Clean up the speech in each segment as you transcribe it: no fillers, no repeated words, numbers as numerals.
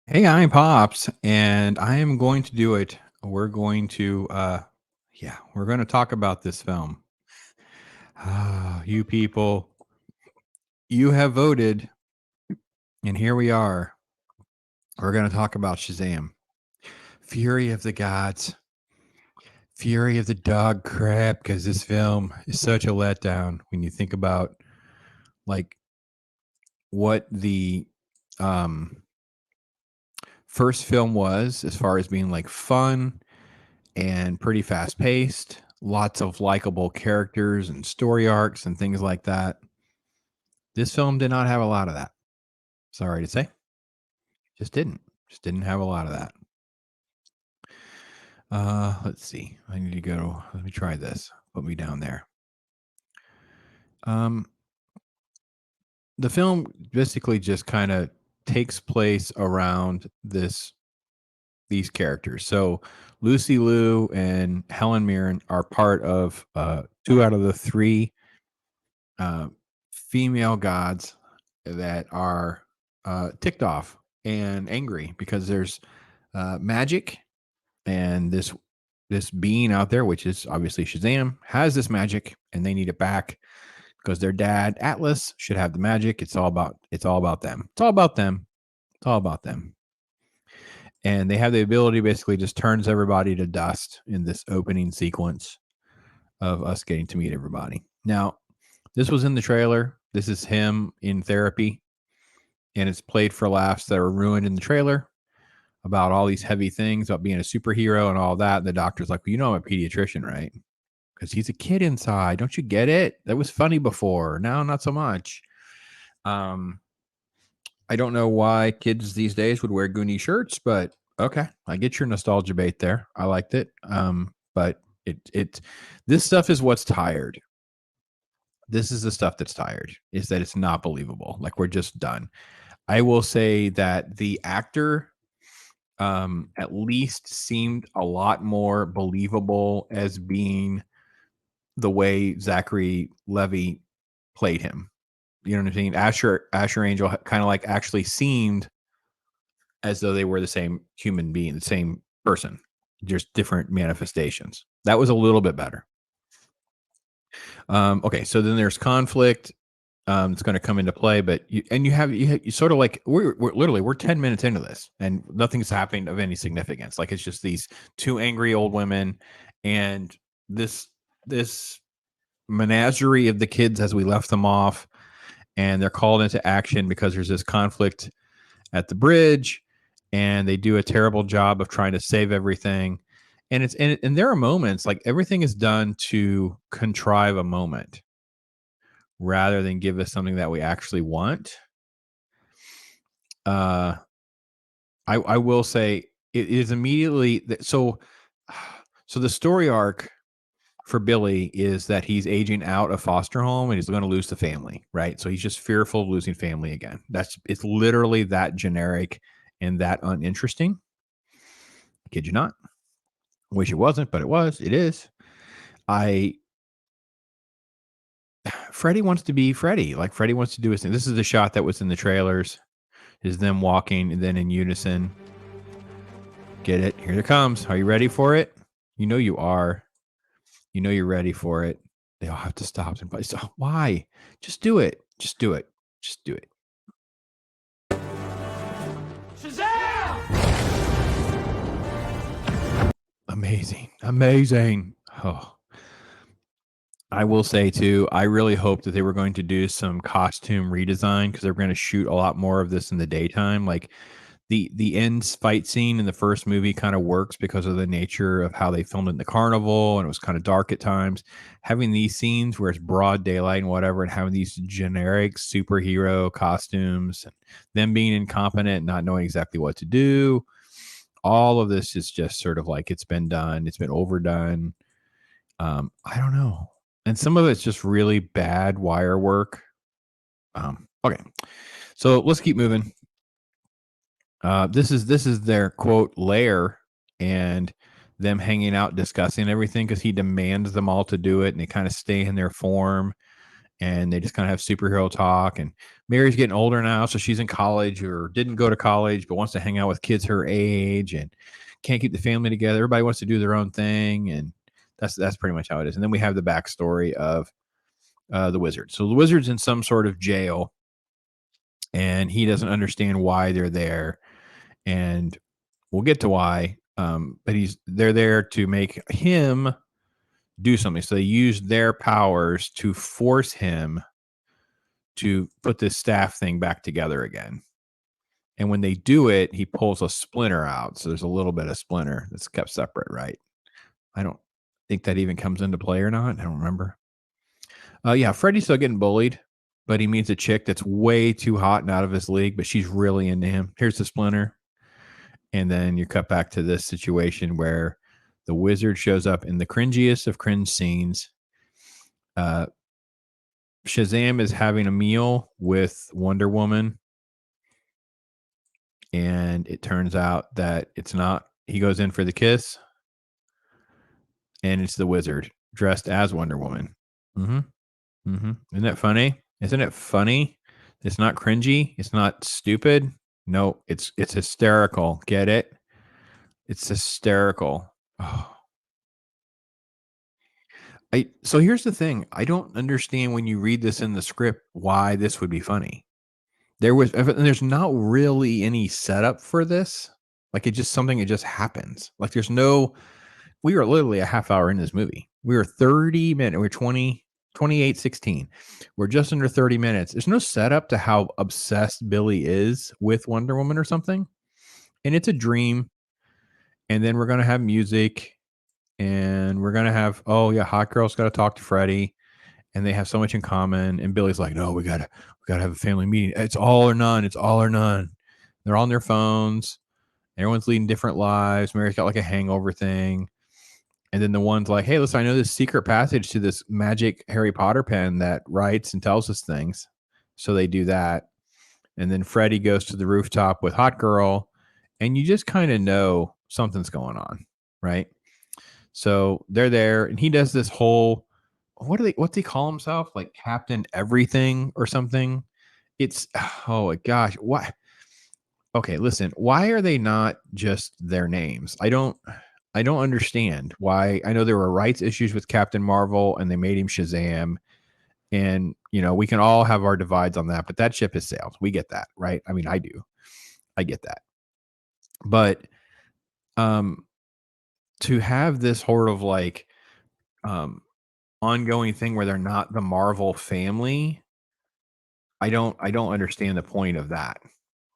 Hey, I'm Pops, and I am going to do it. We're going to talk about this film. You people, you have voted, and here we are. We're going to talk about Shazam, Fury of the Gods, Fury of the Dog Crap, because this film is such a letdown when you think about like what the um first film was as far as being like fun and pretty fast paced, lots of likable characters and story arcs and things like that. This film did not have a lot of that. Sorry to say, just didn't. Just didn't have a lot of that. Let's see. I need to go. Let me try this. Put me down there. Um, the film basically just kind of takes place around these characters. So Lucy Liu and Helen Mirren are part of two out of the three uh, female gods that are ticked off and angry because there's magic, and this being out there, which is obviously Shazam, has this magic, and they need it back because their dad Atlas should have the magic. It's all about them. It's all about them. It's all about them. And they have the ability basically just turns everybody to dust in this opening sequence of us getting to meet everybody. Now, this was in the trailer. This is him in therapy, and it's played for laughs that are ruined in the trailer about all these heavy things about being a superhero and all that. And the doctor's like, well, you know, I'm a pediatrician, right? Because he's a kid inside. Don't you get it? That was funny before. Now, not so much. Um, I don't know why kids these days would wear Goonie shirts, but okay, I get your nostalgia bait there. I liked it. But it this stuff is what's tired. This is the stuff that's tired. Is that it's not believable. Like we're just done. I will say that the actor at least seemed a lot more believable as being the way Zachary Levy played him. You know what I'm saying? Asher Angel kind of like actually seemed as though they were the same human being, the same person, just different manifestations. That was a little bit better. Okay, so then there's conflict. It's going to come into play, but you sort of like we're literally we're 10 minutes into this and nothing's happened of any significance. Like it's just these two angry old women and this menagerie of the kids as we left them off, and they're called into action because there's this conflict at the bridge, and they do a terrible job of trying to save everything. And there are moments like everything is done to contrive a moment rather than give us something that we actually want. Uh, I will say it is immediately so. So the story arc for Billy is that he's aging out of foster home and he's going to lose the family, right? So he's just fearful of losing family again. It's literally that generic and that uninteresting. I kid you not. Wish it wasn't, but it was. It is. I Freddie wants to be Freddie. Like Freddie wants to do his thing. This is the shot that was in the trailers. Is them walking and then in unison. Get it? Here it comes. Are you ready for it? You know you are. You know you're ready for it. They all have to stop and play. So why? Just do it. Just do it. Just do it. Shazam! Amazing. Amazing. Oh. I will say too, I really hope that they were going to do some costume redesign because they're going to shoot a lot more of this in the daytime. Like the end fight scene in the first movie kind of works because of the nature of how they filmed it in the carnival and it was kind of dark at times. Having these scenes where it's broad daylight and whatever, and having these generic superhero costumes and them being incompetent, not knowing exactly what to do, all of this is just sort of like it's been done, it's been overdone. I don't know. And some of it's just really bad wire work. Okay. So let's keep moving. This is their quote lair and them hanging out discussing everything because he demands them all to do it and they kind of stay in their form and they just kind of have superhero talk. And Mary's getting older now, so she's in college or didn't go to college, but wants to hang out with kids her age and can't keep the family together. Everybody wants to do their own thing, and that's pretty much how it is. And then we have the backstory of the wizard. So the wizard's in some sort of jail, and he doesn't understand why they're there, and we'll get to why. But they're there to make him do something. So they use their powers to force him to put this staff thing back together again. And when they do it, he pulls a splinter out. So there's a little bit of splinter that's kept separate, right? I don't think that even comes into play or not. I don't remember. Yeah, Freddy's still getting bullied, but he meets a chick that's way too hot and out of his league, but she's really into him. Here's the splinter. And then you cut back to this situation where the wizard shows up in the cringiest of cringe scenes. Shazam is having a meal with Wonder Woman, and it turns out that it's not. He goes in for the kiss, and it's the wizard dressed as Wonder Woman. Mm-hmm. Mm-hmm. Isn't that funny? Isn't it funny? It's not cringy. It's not stupid. No, it's hysterical. Get it? It's hysterical. Oh. So here's the thing. I don't understand when you read this in the script why this would be funny. There's not really any setup for this. Like it's just something that just happens. Like we were literally a half hour in this movie. We were 30 minutes. We're 28:16. We're just under 30 minutes. There's no setup to how obsessed Billy is with Wonder Woman or something. And it's a dream. And then we're going to have music, and we're going to have, oh yeah, Hot Girl's got to talk to Freddie, and they have so much in common. And Billy's like, no, we gotta have a family meeting. It's all or none. It's all or none. They're on their phones. Everyone's leading different lives. Mary's got like a hangover thing. And then the one's like, hey, listen, I know this secret passage to this magic Harry Potter pen that writes and tells us things. So they do that. And then Freddie goes to the rooftop with Hot Girl, and you just kind of know something's going on, right? So they're there, and he does this whole, what's he call himself? Like Captain Everything or something? It's, oh my gosh, what? Okay, listen, why are they not just their names? I don't understand why. I know there were rights issues with Captain Marvel, and they made him Shazam. And, we can all have our divides on that, but that ship has sailed. We get that, right? I mean, I do. I get that. But to have this sort of like ongoing thing where they're not the Marvel family, I don't understand the point of that.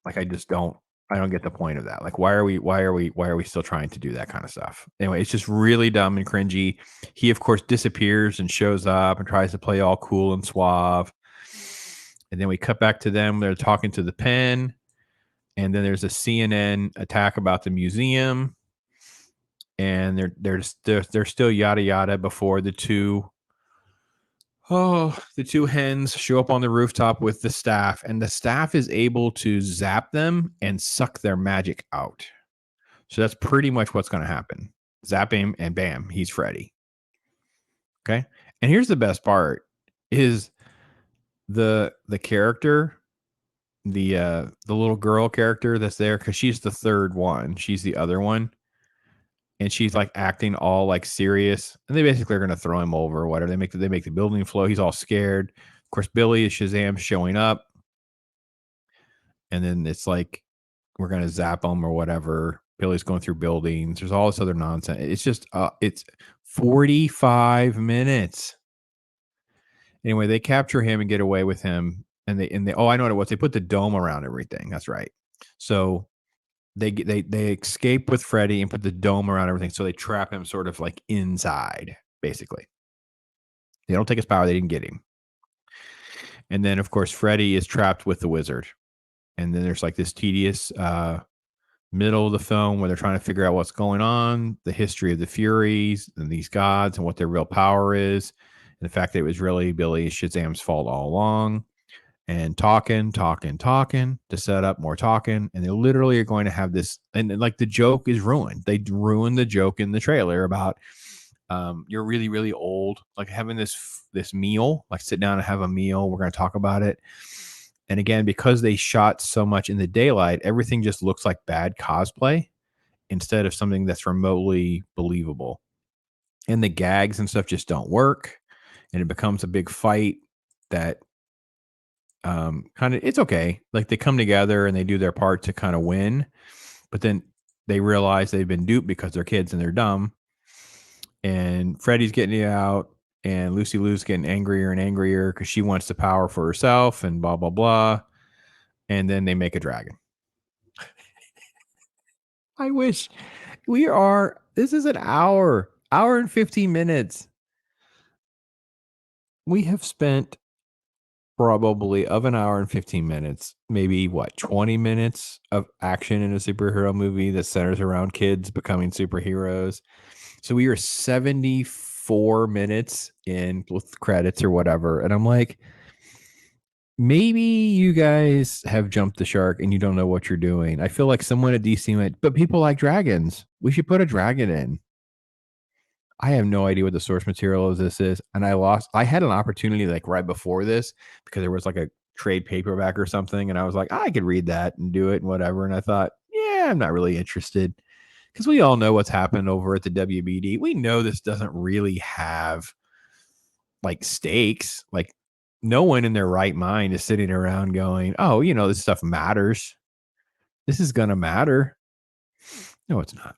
Like I don't get the point of that. Like why are we still trying to do that kind of stuff? Anyway, it's just really dumb and cringy. He of course disappears and shows up and tries to play all cool and suave. And then we cut back to them. They're talking to the pen. And then there's a CNN attack about the museum. And they're still yada yada before the two hens show up on the rooftop with the staff, and the staff is able to zap them and suck their magic out. So that's pretty much what's going to happen. Zap him and bam, he's Freddy. Okay. And here's the best part is the character, the little girl character that's there, because she's the third one. She's the other one. And she's like acting all like serious, and they basically are going to throw him over or whatever. They make the building flow. He's all scared. Of course, Billy is Shazam showing up, and then it's like we're going to zap him or whatever. Billy's going through buildings. There's all this other nonsense. It's just it's 45 minutes. Anyway, they capture him and get away with him, and they I know what it was. They put the dome around everything. That's right. So they escape with Freddy and put the dome around everything. So they trap him sort of like inside, basically. They don't take his power. They didn't get him. And then, of course, Freddy is trapped with the wizard. And then there's like this tedious middle of the film where they're trying to figure out what's going on, the history of the Furies and these gods and what their real power is. And the fact that it was really Billy Shazam's fault all along. And talking to set up more talking. And they literally are going to have this. And like the joke is ruined. They ruined the joke in the trailer about you're really, really old, like having this meal, like sit down and have a meal. We're going to talk about it. And again, because they shot so much in the daylight, everything just looks like bad cosplay instead of something that's remotely believable. And the gags and stuff just don't work. And it becomes a big fight that kind of it's okay. Like they come together and they do their part to kind of win, but then they realize they've been duped because they're kids and they're dumb. And Freddy's getting it out, and Lucy Lou's getting angrier and angrier because she wants the power for herself and blah blah blah. And then they make a dragon. I wish we are. This is an hour and 15 minutes. We have spent probably of an hour and 15 minutes, maybe what, 20 minutes of action in a superhero movie that centers around kids becoming superheroes. So we are 74 minutes in with credits or whatever. And I'm like, maybe you guys have jumped the shark and you don't know what you're doing. I feel like someone at DC went, but people like dragons. We should put a dragon in. I have no idea what the source material of this is. And I had an opportunity like right before this because there was like a trade paperback or something. And I was like, I could read that and do it and whatever. And I thought, yeah, I'm not really interested because we all know what's happened over at the WBD. We know this doesn't really have like stakes. Like no one in their right mind is sitting around going, oh, this stuff matters. This is going to matter. No, it's not.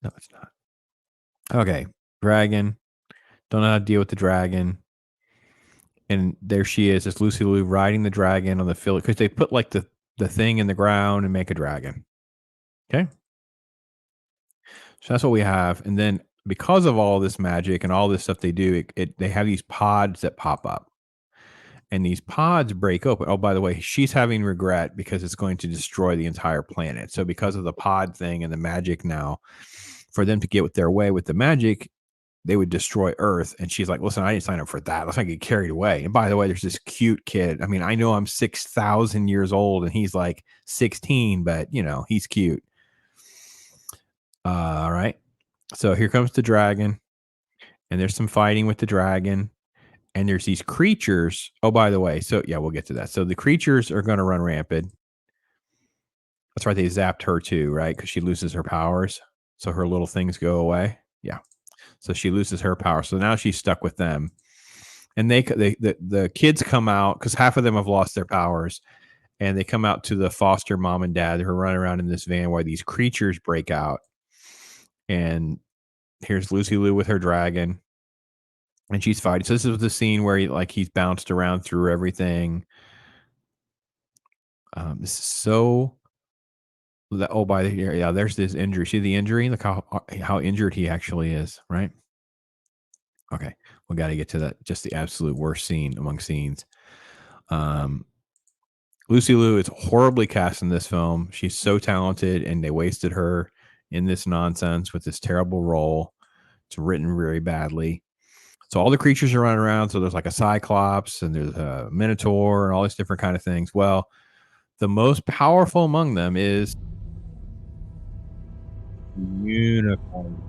No, it's not. Okay. Dragon. Don't know how to deal with the dragon. And there she is, it's Lucy Liu riding the dragon on the field because they put like the thing in the ground and make a dragon. Okay. So that's what we have. And then because of all this magic and all this stuff they do, they have these pods that pop up. And these pods break open. Oh, by the way, she's having regret because it's going to destroy the entire planet. So because of the pod thing and the magic now, for them to get their way with the magic, they would destroy Earth. And she's like, listen, I didn't sign up for that. Let's not get carried away. And by the way, there's this cute kid. I mean, I know I'm 6,000 years old and he's like 16, but he's cute. All right. So here comes the dragon, and there's some fighting with the dragon. And there's these creatures. Oh, by the way, so yeah, we'll get to that. So the creatures are going to run rampant. That's right. They zapped her too, right? Because she loses her powers. So her little things go away. Yeah. So she loses her power. So now she's stuck with them. And the kids come out because half of them have lost their powers. And they come out to the foster mom and dad who are running around in this van while these creatures break out. And here's Lucy Liu with her dragon. And she's fighting. So this is the scene where he's bounced around through everything. This is so. Oh, by the here, yeah. There's this injury. See the injury? Look how injured he actually is. Right. Okay, we got to get to that. Just the absolute worst scene among scenes. Lucy Liu is horribly cast in this film. She's so talented, and they wasted her in this nonsense with this terrible role. It's written very badly. So all the creatures are running around. So there's like a cyclops and there's a minotaur and all these different kind of things. Well, the most powerful among them is unicorn.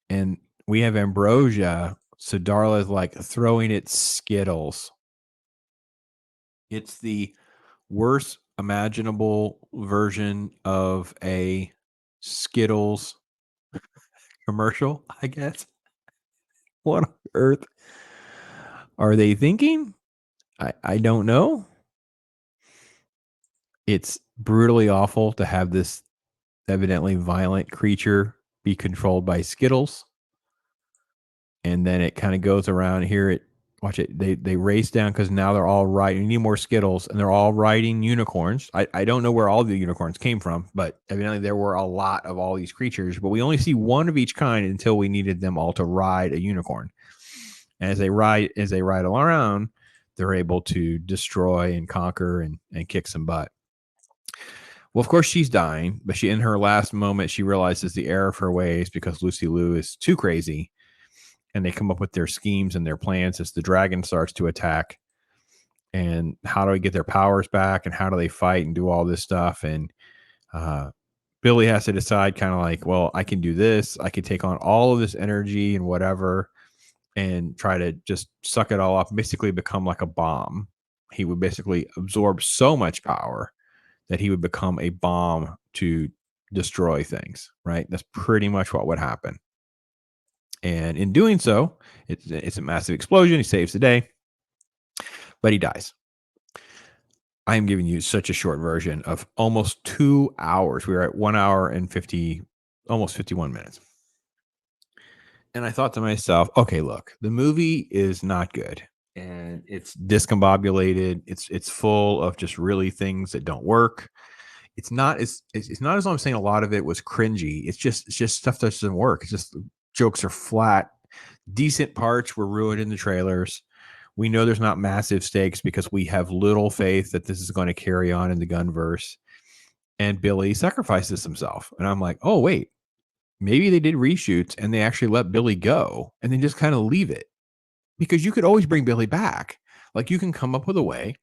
And we have ambrosia. So Darla is like throwing it Skittles. It's the worst imaginable version of a Skittles commercial, I guess. What on earth are they thinking? I don't know. It's brutally awful to have this evidently violent creature be controlled by Skittles. And then it kind of goes around here. Watch it. They race down because now they're all riding. You need more Skittles, and they're all riding unicorns. I don't know where all the unicorns came from, but evidently there were a lot of all these creatures. But we only see one of each kind until we needed them all to ride a unicorn. And as they ride around, they're able to destroy and conquer and kick some butt. Well, of course, she's dying, but in her last moment, she realizes the error of her ways because Lucy Liu is too crazy. And they come up with their schemes and their plans as the dragon starts to attack. And how do they get their powers back? And how do they fight and do all this stuff? And Billy has to decide kind of like, well, I can do this. I can take on all of this energy and whatever and try to just suck it all up, basically become like a bomb. He would basically absorb so much power that he would become a bomb to destroy things, right? That's pretty much what would happen. And in doing so, it's a massive explosion. He saves the day, but he dies. I am giving you such a short version of almost 2 hours. We were at 1 hour and 50, almost 51 minutes. And I thought to myself, okay, look, the movie is not good and it's discombobulated. It's full of just really things that don't work. It's not as though I'm saying a lot of it was cringy. It's just stuff that doesn't work. It's just jokes are flat. Decent parts were ruined in the trailers. We know there's not massive stakes because we have little faith that this is going to carry on in the Gunverse. And Billy sacrifices himself. And I'm like, oh, wait, maybe they did reshoots and they actually let Billy go and then just kind of leave it because you could always bring Billy back. Like you can come up with a way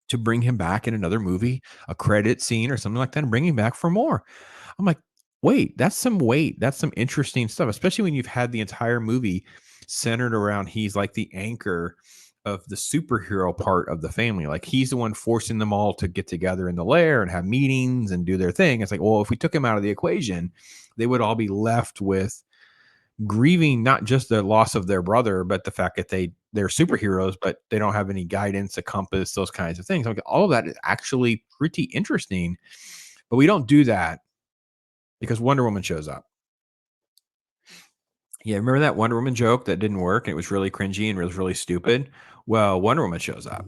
to bring him back in another movie, a credit scene or something like that, and bring him back for more. I'm like, wait, that's some weight. That's some interesting stuff, especially when you've had the entire movie centered around he's like the anchor of the superhero part of the family. Like he's the one forcing them all to get together in the lair and have meetings and do their thing. It's like, well, if we took him out of the equation, they would all be left with grieving not just the loss of their brother, but the fact that they're superheroes, but they don't have any guidance, a compass, those kinds of things. Like all of that is actually pretty interesting, but we don't do that because Wonder Woman shows up. Yeah, remember that Wonder Woman joke that didn't work and it was really cringy and it was really stupid? Well, Wonder Woman shows up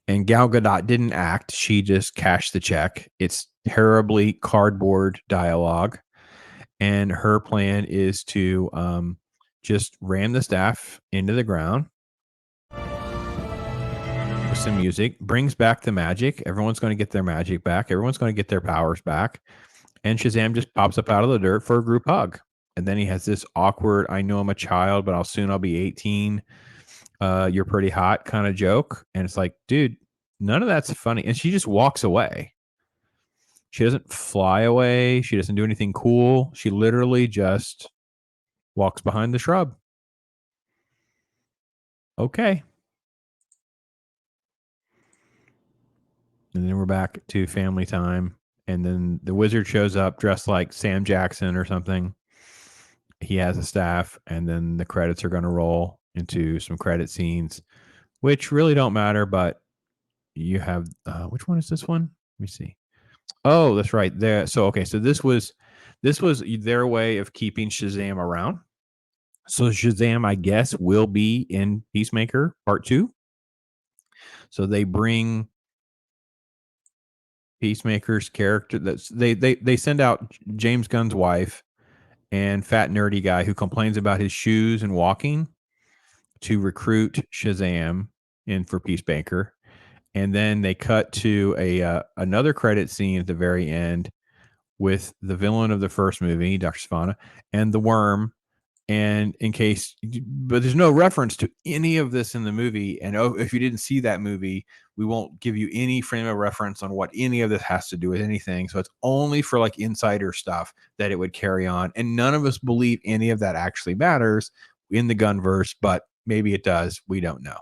and Gal Gadot didn't act. She just cashed the check. It's terribly cardboard dialogue. And her plan is to just ram the staff into the ground with some music, brings back the magic. Everyone's going to get their magic back. Everyone's going to get their powers back. And Shazam just pops up out of the dirt for a group hug. And then he has this awkward, I know I'm a child, but I'll be 18. You're pretty hot kind of joke. And it's like, dude, none of that's funny. And she just walks away. She doesn't fly away. She doesn't do anything cool. She literally just walks behind the shrub. Okay. And then we're back to family time. And then the wizard shows up dressed like Sam Jackson or something. He has a staff. And then the credits are going to roll into some credit scenes, which really don't matter. But you have, which one is this one? Let me see. Oh, that's right. There. So, okay. So this was their way of keeping Shazam around. So Shazam, I guess, will be in Peacemaker Part 2. So they bring Peacemaker's character. They send out James Gunn's wife and fat nerdy guy who complains about his shoes and walking to recruit Shazam in for Peacemaker. And then they cut to a another credit scene at the very end with the villain of the first movie, Dr. Sivana, and the Worm. And but there's no reference to any of this in the movie. And if you didn't see that movie, we won't give you any frame of reference on what any of this has to do with anything. So it's only for like insider stuff that it would carry on. And none of us believe any of that actually matters in the Gunverse, but maybe it does. We don't know.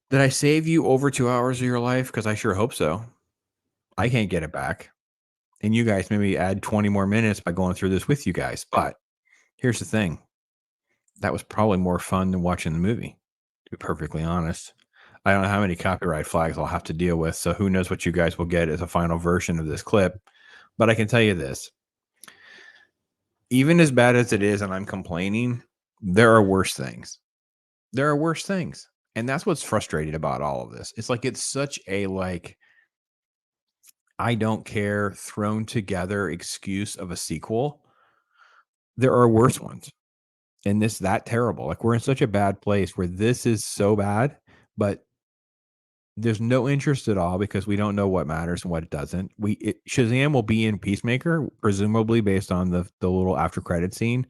Did I save you over 2 hours of your life? Because I sure hope so. I can't get it back. And you guys maybe add 20 more minutes by going through this with you guys. But here's the thing. That was probably more fun than watching the movie, to be perfectly honest. I don't know how many copyright flags I'll have to deal with, so who knows what you guys will get as a final version of this clip. But I can tell you this. Even as bad as it is and I'm complaining, there are worse things. There are worse things. And that's what's frustrating about all of this. It's like it's such a I don't care thrown together excuse of a sequel. There are worse ones. And this that terrible. Like we're in such a bad place where this is so bad, but there's no interest at all because we don't know what matters and what doesn't. Shazam will be in Peacemaker, presumably based on the little after credit scene.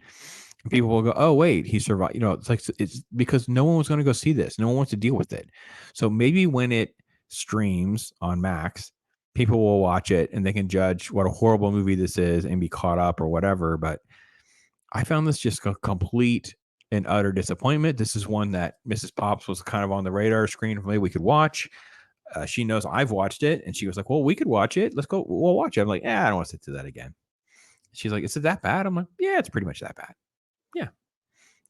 People will go, "Oh wait, he survived." You know, it's because no one was going to go see this. No one wants to deal with it. So maybe when it streams on Max, people will watch it and they can judge what a horrible movie this is and be caught up or whatever. But I found this just a complete and utter disappointment. This is one that Mrs. Pops was kind of on the radar screen for me. We could watch. She knows I've watched it, and she was like, "Well, we could watch it. Let's go. We'll watch it." I'm like, "Yeah, I don't want to sit through that again." She's like, "Is it that bad?" I'm like, "Yeah, it's pretty much that bad." Yeah.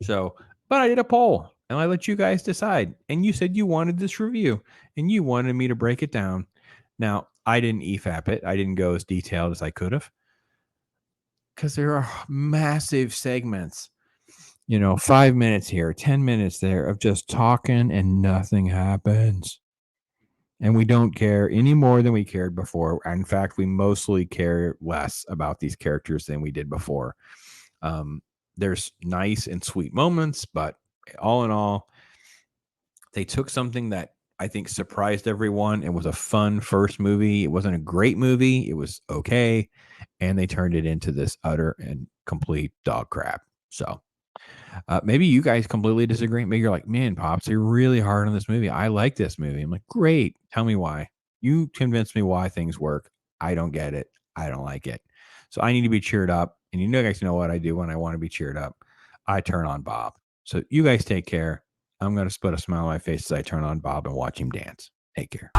So, but I did a poll and I let you guys decide. And you said you wanted this review and you wanted me to break it down. Now, I didn't EFAP it. I didn't go as detailed as I could have because there are massive segments, 5 minutes here, 10 minutes there of just talking and nothing happens. And we don't care any more than we cared before. In fact, we mostly care less about these characters than we did before. There's nice and sweet moments, but all in all, they took something that I think surprised everyone. It was a fun first movie. It wasn't a great movie. It was okay. And they turned it into this utter and complete dog crap. So maybe you guys completely disagree. Maybe you're like, man, Pops, you're really hard on this movie. I like this movie. I'm like, great. Tell me why. You convinced me why things work. I don't get it. I don't like it. So I need to be cheered up. And you guys know what I do when I want to be cheered up. I turn on Bob. So you guys take care. I'm going to put a smile on my face as I turn on Bob and watch him dance. Take care.